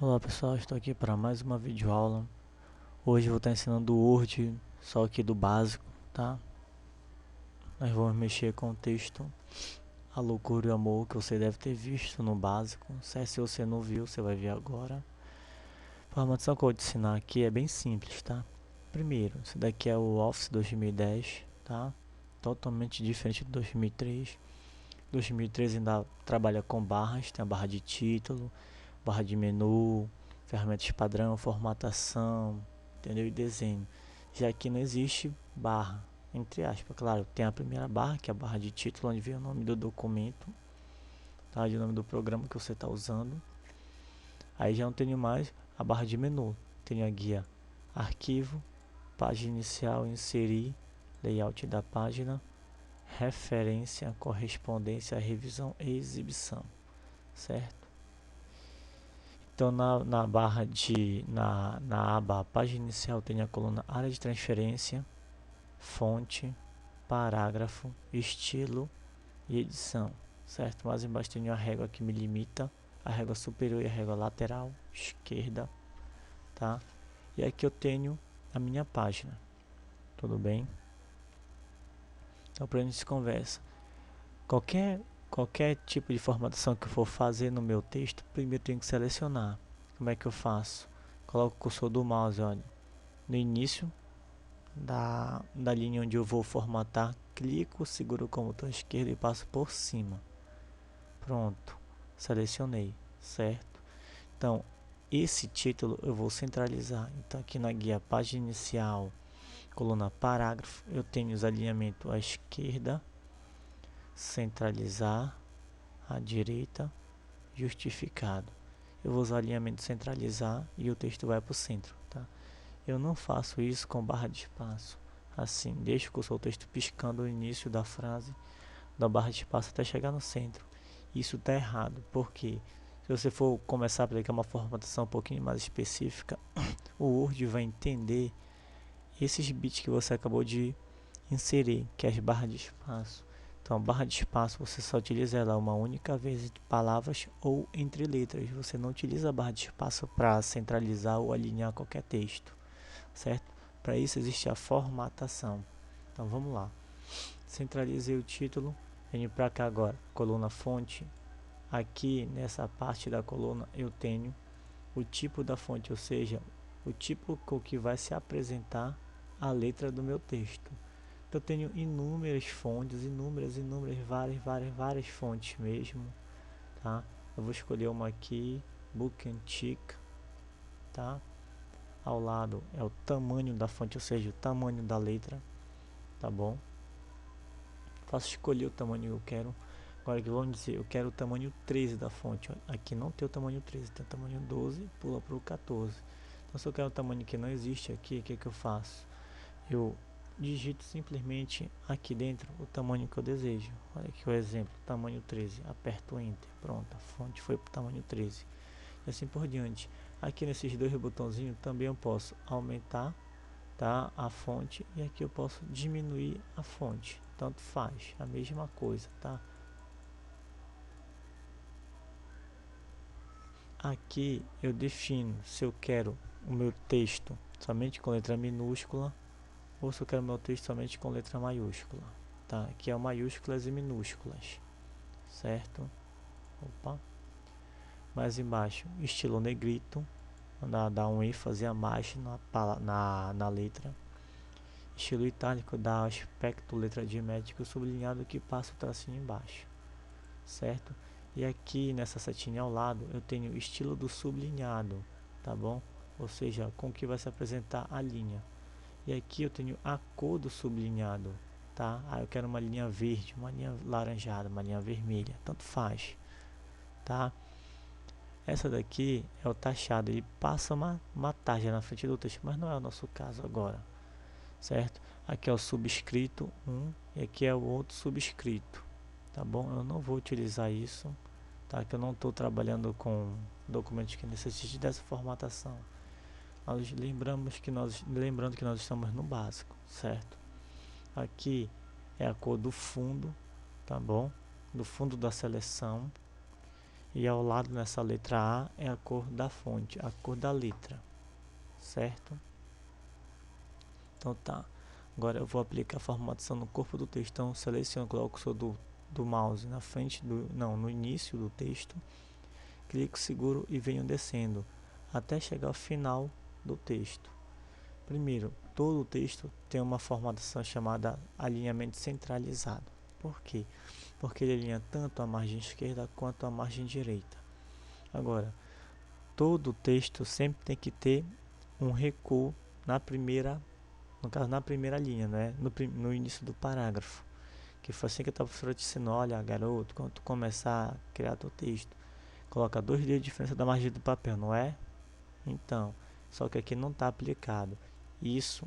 Olá pessoal, estou aqui para mais uma videoaula. Hoje eu vou estar ensinando o Word, só aqui do básico, tá? Nós vamos mexer com o texto A Loucura e o Amor, que você deve ter visto no básico. Se você não viu, você vai ver agora. A formatação que eu vou te ensinar aqui é bem simples, tá? Primeiro, esse daqui é o Office 2010, tá? Totalmente diferente do 2003. 2013 ainda trabalha com barras, tem a barra de título, barra de menu, ferramentas padrão, formatação, entendeu? E desenho. Já aqui não existe barra, entre aspas, claro, tem a primeira barra, que é a barra de título, onde vem o nome do documento, tá? O nome do programa que você está usando. Aí já não tenho mais a barra de menu, tenho a guia arquivo, página inicial, inserir, layout da página, referência, correspondência, revisão e exibição, certo? Então na aba página inicial tem a coluna área de transferência, fonte, parágrafo, estilo e edição, certo? Mais embaixo tem a régua que me limita, a régua superior e a régua lateral esquerda, tá? E aqui eu tenho a minha página, tudo bem? Então para a gente conversa, qualquer tipo de formatação que eu for fazer no meu texto, primeiro eu tenho que selecionar. Como é que eu faço? Coloco o cursor do mouse, olha, no início da linha onde eu vou formatar, clico, seguro com o botão esquerdo e passo por cima. Pronto, selecionei, certo? Então, esse título eu vou centralizar. Então, aqui na guia página inicial, coluna parágrafo, eu tenho os alinhamentos à esquerda, centralizar, à direita, justificado. Eu vou usar alinhamento centralizar e o texto vai para o centro, tá? Eu não faço isso com barra de espaço. Assim, deixo o texto piscando no início da frase, da barra de espaço até chegar no centro. Isso está errado, porque se você for começar a aplicar uma formatação um pouquinho mais específica, o Word vai entender esses bits que você acabou de inserir, que é as barras de espaço. Então, a barra de espaço você só utiliza ela uma única vez entre palavras ou entre letras. Você não utiliza a barra de espaço para centralizar ou alinhar qualquer texto, certo? Para isso existe a formatação. Então vamos lá. Centralizei o título, venho para cá agora, coluna fonte. Aqui nessa parte da coluna eu tenho o tipo da fonte, ou seja, o tipo com que vai se apresentar a letra do meu texto. Então eu tenho inúmeras fontes, inúmeras, várias fontes mesmo, tá? Eu vou escolher uma aqui, Book Antique, tá? Ao lado é o tamanho da fonte, ou seja, o tamanho da letra, tá bom? Posso escolher o tamanho que eu quero. Agora que vamos dizer, eu quero o tamanho 13 da fonte. Aqui não tem o tamanho 13, tem o tamanho 12, pula para o 14. Então se eu quero o tamanho que não existe aqui, o que, que eu faço? Eu digito simplesmente aqui dentro o tamanho que eu desejo. Olha aqui o exemplo, tamanho 13, aperto Enter, pronto, a fonte foi para o tamanho 13. E assim por diante. Aqui nesses dois botãozinhos também eu posso aumentar, tá, a fonte, e aqui eu posso diminuir a fonte, tanto faz, a mesma coisa, tá? Aqui eu defino se eu quero o meu texto somente com letra minúscula ou se eu quero o meu texto somente com letra maiúscula, tá? Aqui é maiúsculas e minúsculas, certo? Opa. Mais embaixo, estilo negrito, dá um ênfase a mais na letra. Estilo itálico dá aspecto letra de médico sublinhado que passa o tracinho embaixo, certo? E aqui nessa setinha ao lado eu tenho estilo do sublinhado, tá bom? Ou seja, com que vai se apresentar a linha. E aqui eu tenho a cor do sublinhado, tá? Eu quero uma linha verde, uma linha laranjada, uma linha vermelha, tanto faz, tá? Essa daqui é o taxado, ele passa uma tarja na frente do texto, mas não é o nosso caso agora, certo? Aqui é o subscrito 1 e aqui é o outro subscrito, tá bom? Eu não vou utilizar isso, tá? Que eu não estou trabalhando com documentos que necessitem dessa formatação. Lembrando que nós estamos no básico, certo? Aqui é a cor do fundo, tá bom? Do fundo da seleção. e ao lado nessa letra A é a cor da fonte, a cor da letra, certo? Então tá, agora eu vou aplicar a formatação no corpo do texto. Então seleciono, coloco o seu do mouse na frente no início do texto, clico seguro e venho descendo até chegar ao final do texto. Primeiro, todo o texto tem uma formatação chamada alinhamento centralizado. Por quê? Porque ele alinha tanto a margem esquerda quanto a margem direita. Agora, todo o texto sempre tem que ter um recuo na primeira, no caso na primeira linha, né? No início do parágrafo. Que foi assim que a professora te ensinou: olha, garoto, quando tu começar a criar teu texto, coloca 2 dedos de diferença da margem do papel, não é? Então, só que aqui não está aplicado. Isso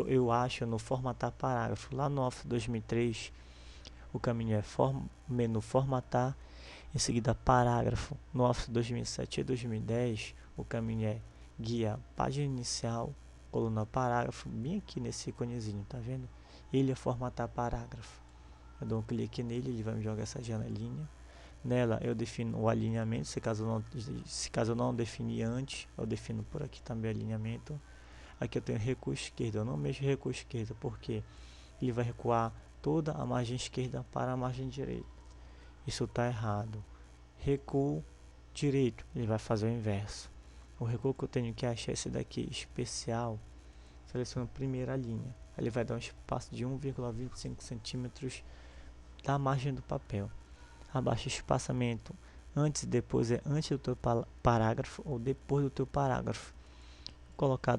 eu acho no formatar parágrafo. Lá no Office 2003, o caminho é menu formatar, em seguida parágrafo. No Office 2007 e 2010, o caminho é guia, página inicial, coluna parágrafo, bem aqui nesse íconezinho, tá vendo? Ele é formatar parágrafo. Eu dou um clique nele, ele vai me jogar essa janelinha. Nela eu defino o alinhamento, se caso eu não definir antes, eu defino por aqui também o alinhamento. Aqui eu tenho recuo esquerdo, eu não mexo recuo esquerdo, porque ele vai recuar toda a margem esquerda para a margem direita. Isso está errado. Recuo direito, ele vai fazer o inverso. O recuo que eu tenho que achar é esse daqui, especial. Seleciono a primeira linha. Ele vai dar um espaço de 1,25 centímetros da margem do papel. Abaixo espaçamento antes e depois é antes do teu parágrafo ou depois do teu parágrafo. Vou colocar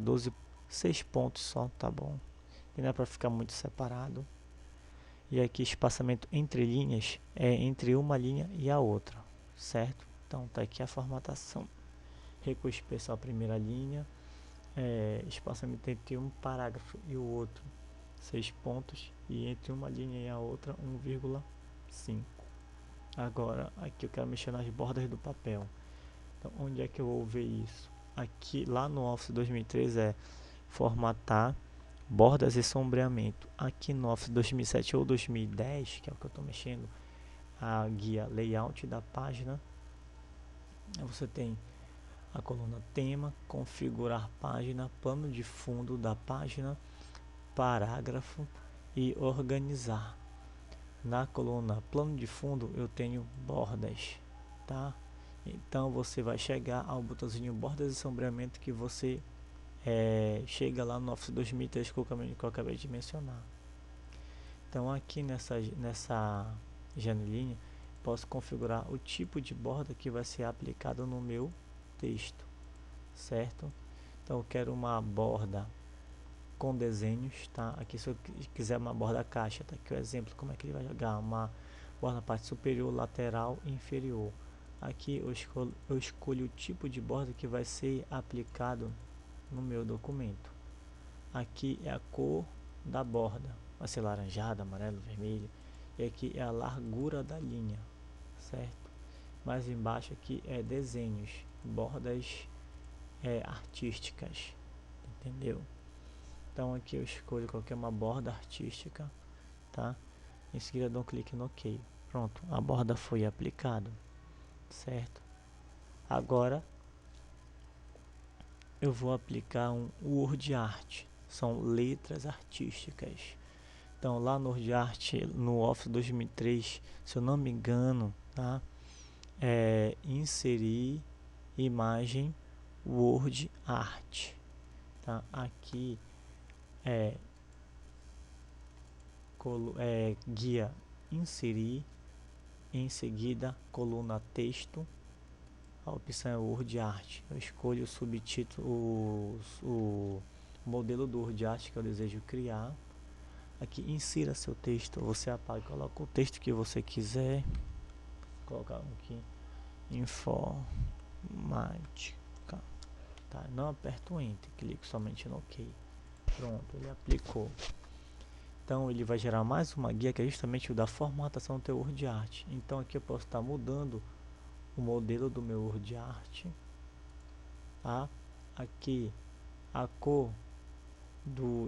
6 pontos só, tá bom? E não é para ficar muito separado. E aqui espaçamento entre linhas é entre uma linha e a outra, certo? Então tá aqui a formatação. Recuo especial primeira linha, espaçamento entre um parágrafo e o outro 6 pontos, e entre uma linha e a outra 1,5. Agora aqui eu quero mexer nas bordas do papel. Então onde é que eu vou ver isso? Aqui lá no Office 2003 é formatar, bordas e sombreamento. Aqui no Office 2007 ou 2010, que é o que eu estou mexendo, a guia layout da página, você tem a coluna tema, configurar página, plano de fundo da página, parágrafo e organizar. Na coluna plano de fundo eu tenho bordas, tá? Então você vai chegar ao botãozinho bordas e sombreamento que você chega lá no Office 2003 que eu acabei de mencionar. Então aqui nessa janelinha posso configurar o tipo de borda que vai ser aplicado no meu texto, certo? Então eu quero uma borda com desenhos, tá? Aqui se eu quiser uma borda caixa, tá aqui o exemplo como é que ele vai jogar, uma borda na parte superior, lateral e inferior. Aqui eu escolho o tipo de borda que vai ser aplicado no meu documento. Aqui é a cor da borda, vai ser laranjada, amarelo, vermelho, e aqui é a largura da linha, certo? Mais embaixo aqui é desenhos, bordas artísticas, entendeu? Então aqui eu escolho qualquer uma borda artística, tá? Em seguida dou um clique no OK. Pronto, a borda foi aplicada, certo? Agora eu vou aplicar um Word Art, são letras artísticas. Então lá no Word Art, no Office 2003, se eu não me engano, tá? Inserir imagem Word Art, tá? Aqui guia inserir, em seguida coluna texto, a opção é Word Art. Eu escolho o subtítulo, o modelo do Word Art que eu desejo criar. Aqui insira seu texto, você apaga e coloca o texto que você quiser. Vou colocar aqui informática, tá? Não aperto Enter, clico somente no OK. Pronto, ele aplicou. Então ele vai gerar mais uma guia que é justamente o da formatação do teu Word Art. Então aqui eu posso estar mudando o modelo do meu Word Art, tá? Aqui a cor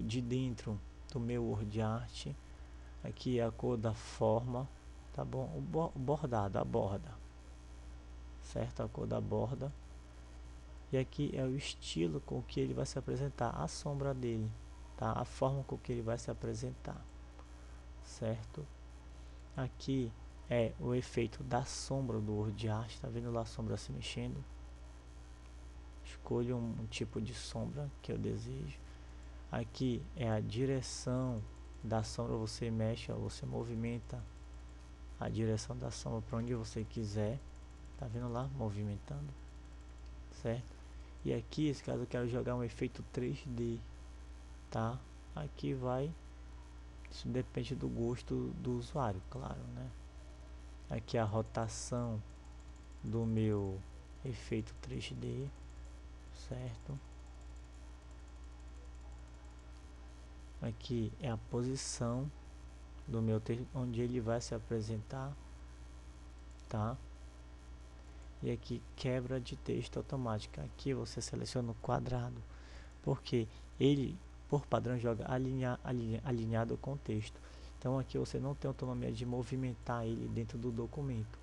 de dentro do meu Word Art, aqui a cor da forma, tá bom? O bordado, a borda, certo? A cor da borda. E aqui é o estilo com que ele vai se apresentar, a sombra dele, tá? A forma com que ele vai se apresentar, certo? Aqui é o efeito da sombra do WordArt, tá vendo lá a sombra se mexendo? Escolha um tipo de sombra que eu desejo. Aqui é a direção da sombra, você mexe, você movimenta a direção da sombra para onde você quiser, tá vendo lá, movimentando, certo? E aqui, nesse caso, eu quero jogar um efeito 3D, tá? Aqui vai, isso depende do gosto do usuário, claro, né? Aqui a rotação do meu efeito 3D, certo? Aqui é a posição do meu texto, onde ele vai se apresentar, tá? E aqui quebra de texto automática. Aqui você seleciona o quadrado, porque ele por padrão joga alinhado com o texto. Então aqui você não tem autonomia de movimentar ele dentro do documento,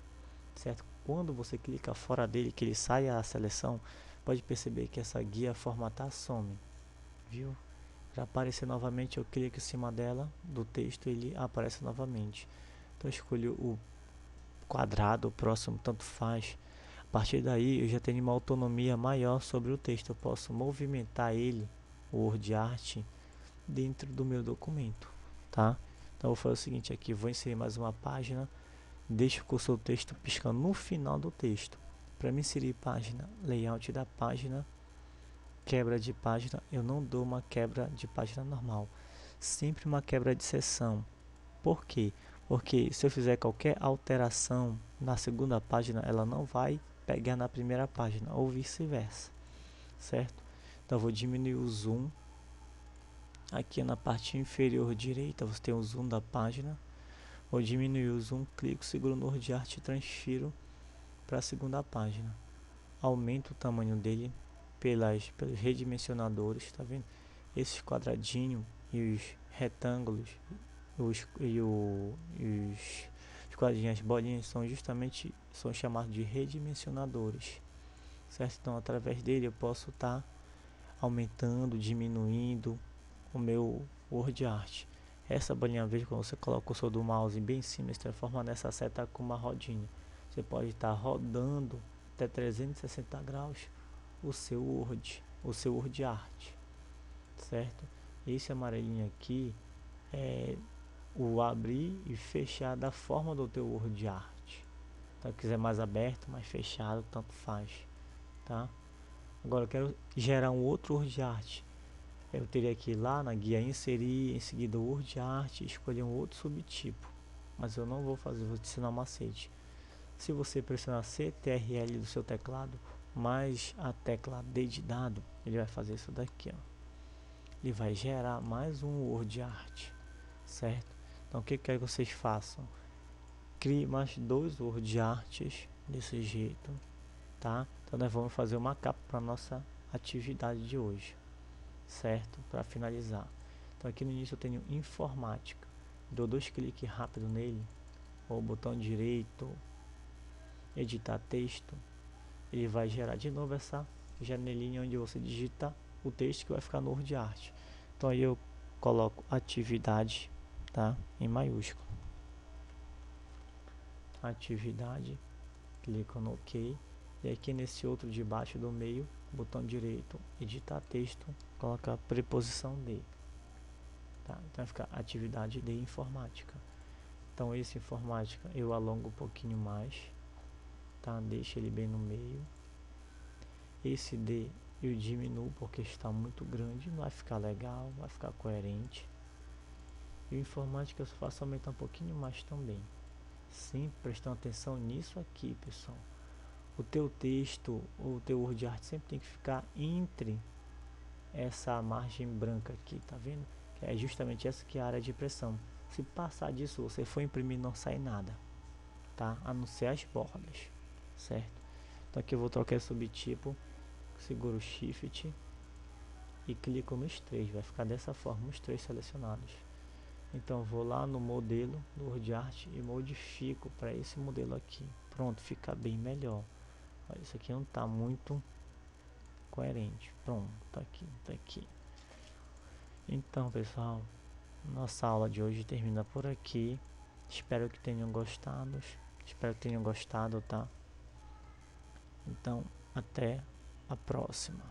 certo? Quando você clica fora dele, que ele sai a seleção, pode perceber que essa guia formatar some, viu? Para aparecer novamente, eu clico em cima dela, do texto, ele aparece novamente. Então eu escolho o quadrado, o próximo, tanto faz. A partir daí eu já tenho uma autonomia maior sobre o texto, eu posso movimentar ele, o WordArt, dentro do meu documento, tá? Então eu vou fazer o seguinte aqui, vou inserir mais uma página, deixo o cursor do texto piscando no final do texto. Para me inserir página, layout da página, quebra de página, eu não dou uma quebra de página normal, sempre uma quebra de seção. Por quê? Porque se eu fizer qualquer alteração na segunda página, ela não vai pegar na primeira página, ou vice-versa, certo? Então vou diminuir o zoom. Aqui na parte inferior direita você tem o zoom da página. Vou diminuir o zoom, clico, seguro no WordArt e transfiro para a segunda página. Aumento o tamanho dele pelos redimensionadores, tá vendo? Esses quadradinhos e os retângulos os quadradinhos, as bolinhas são chamados de redimensionadores, certo? Então através dele eu posso estar aumentando, diminuindo o meu WordArt. Essa bolinha verde, quando você coloca o cursor do mouse bem em cima, se transforma nessa seta com uma rodinha. Você pode estar rodando até 360 graus o seu WordArt, certo? Esse amarelinho aqui é o abrir e fechar da forma do teu WordArt. Então, se quiser mais aberto, mais fechado, tanto faz, tá? Agora eu quero gerar um outro WordArt. Eu teria que ir lá na guia inserir, em seguida o WordArt, escolher um outro subtipo. Mas eu não vou fazer, vou te ensinar um macete. Se você pressionar CTRL do seu teclado, mais a tecla D de dado, ele vai fazer isso daqui, ó. Ele vai gerar mais um WordArt, certo? Então o que eu quero que vocês façam? Crie mais dois WordArts desse jeito, tá? Então nós vamos fazer uma capa para nossa atividade de hoje, certo? Para finalizar. Então aqui no início eu tenho informática. Dou dois cliques rápido nele, ou botão direito, editar texto. Ele vai gerar de novo essa janelinha onde você digita o texto que vai ficar no WordArt. Então aí eu coloco atividade, tá? Em maiúsculo. Atividade, clico no OK. E aqui nesse outro de baixo do meio, botão direito, editar texto, coloca a preposição de. Tá? Então vai ficar atividade de informática. Então esse informática eu alongo um pouquinho mais, tá? Deixa ele bem no meio. Esse D eu diminuo porque está muito grande, não vai ficar legal, vai ficar coerente. E o informática eu faço aumentar um pouquinho mais também. Sempre prestando atenção nisso aqui, pessoal. O teu texto, o teu WordArt sempre tem que ficar entre essa margem branca aqui, tá vendo? Que é justamente essa que é a área de impressão. Se passar disso, você for imprimir, não sai nada, tá? A não ser as bordas, certo? Então aqui eu vou trocar esse subtipo, seguro o Shift e clico nos três, vai ficar dessa forma, os três selecionados. Então vou lá no modelo do WordArt e modifico para esse modelo aqui. Pronto, fica bem melhor. Olha, isso aqui não tá muito coerente. Pronto, tá aqui, tá aqui. Então, pessoal, nossa aula de hoje termina por aqui. Espero que tenham gostado. Espero que tenham gostado, tá? Então, até a próxima.